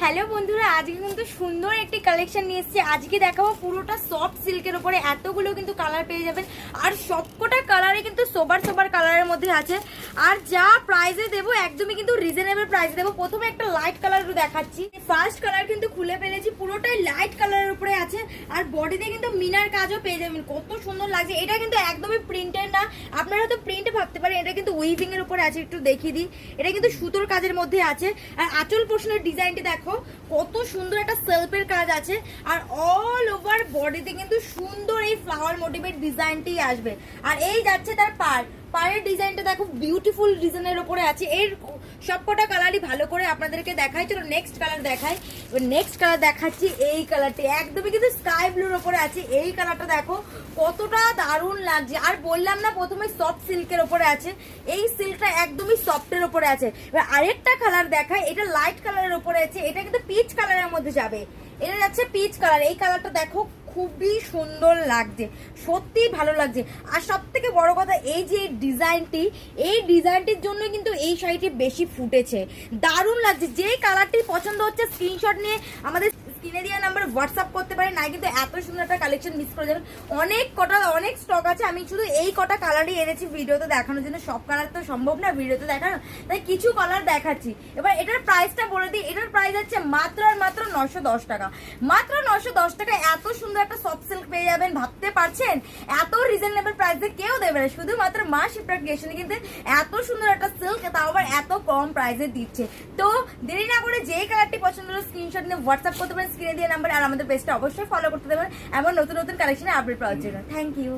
Hello বন্ধুরা, আজকে কিন্তু সুন্দর একটি কালেকশন নিয়ে এসেছি। আজকে দেখাবো পুরোটা সফট সিল্কের উপরে, এতগুলো কিন্তু কালার পেয়ে যাবেন। আর সবকটা কালারে কিন্তু সোবার সোবার কালারের মধ্যে আছে। আর যা প্রাইসে দেবো একদমই কিন্তু রিজনেবল প্রাইসে দেবো। প্রথমে একটা লাইট কালার দেখাচ্ছি। ফার্স্ট কালার কিন্তু খুলে ফেলেছি, পুরোটাই লাইট কালারের উপরে আছে। আর বডিতে কিন্তু মিনার কাজও পেয়ে যাবেন, কত সুন্দর লাগছে। এটা কিন্তু একদমই প্রিন্টের না, আপনারা হয়তো প্রিন্ট ভাবতে পারেন, এটা কিন্তু উইভিং এর উপরে আছে। একটু দেখিয়ে দিই, এটা কিন্তু সুতোর কাজের মধ্যে আছে। আর আঁচল পোর্শনের ডিজাইনটি দেখো, কত সুন্দর একটা সেলফের কাজ আছে। আর অল ওভার বডিতে কিন্তু সুন্দর এই ফ্লাওয়ার মোটিভের ডিজাইনটি আসবে। আর এই যাচ্ছে তার পাড়ের ডিজাইনটা দেখো, বিউটিফুল ডিজাইনের উপরে আছে। এর সবকটা কালারই ভালো করে আপনাদেরকে দেখাই। চলো নেক্সট কালার দেখাই। নেক্সট কালার দেখাচ্ছি, এই কালারটি একদমই কিন্তু স্কাই ব্লুর উপরে আছে। এই কালারটা দেখো কতটা দারুণ লাগছে। আর বললাম না প্রথমে সফট সিল্কের উপরে আছে, এই সিল্কটা একদমই সফটের উপরে আছে। এবার আরেকটা কালার দেখাই, এটা লাইট কালারের উপরে আছে। এটা কিন্তু পিচ কালারের মধ্যে যাবে, এটা যাচ্ছে পিচ কালার। এই কালারটা দেখো খুবই সুন্দর লাগছে, সত্যি ভালো লাগছে। আর সব থেকে বড় কথা, এই যে ডিজাইনটি, এই ডিজাইনটির জন্য কিন্তু এই শাড়িটি বেশি ফুটেছে, দারুণ লাগছে। যে কালারটি পছন্দ হচ্ছে স্ক্রিনশট নিয়ে আমাদের স্ক্রিনে দেওয়া নাম্বার হোয়াটসঅ্যাপ করতে পারেন। না কিন্তু এত সুন্দর একটা কালেকশন মিস করে যাবেন। অনেক স্টক আছে। আমি শুধু এই কটা কালারই এনেছি ভিডিওতে দেখানোর জন্য, সব কালার তো সম্ভব না ভিডিওতে দেখানো, তাই কিছু কালার দেখাচ্ছি। এবার এটার প্রাইসটা বলে দিই, এটার প্রাইস হচ্ছে মাত্র আর মাত্র 910 টাকা। মাত্র 910 টাকা এত সুন্দর একটা সফট সিল্ক পেয়ে যাবেন, ভাবতে পারছেন? এত রিজনেবল প্রাইসে কেউ দেবে না, শুধুমাত্র মা শিপ্রা ক্রিয়েশনে কিন্তু এত সুন্দর একটা সিল্ক, তাও আবার এত কম প্রাইসে দিচ্ছে। তো দেরি না করে যে কালারটি পছন্দ হলো স্ক্রিনশট নিয়ে হোয়াটসঅ্যাপ করতে পারেন স্ক্রিনে দিয়ে নাম্বার। আর আমাদের পেজটা অবশ্যই ফলো করতে দেবেন এমন নতুন নতুন কালেকশনে আপডেট পাওয়ার জন্য। Thank you.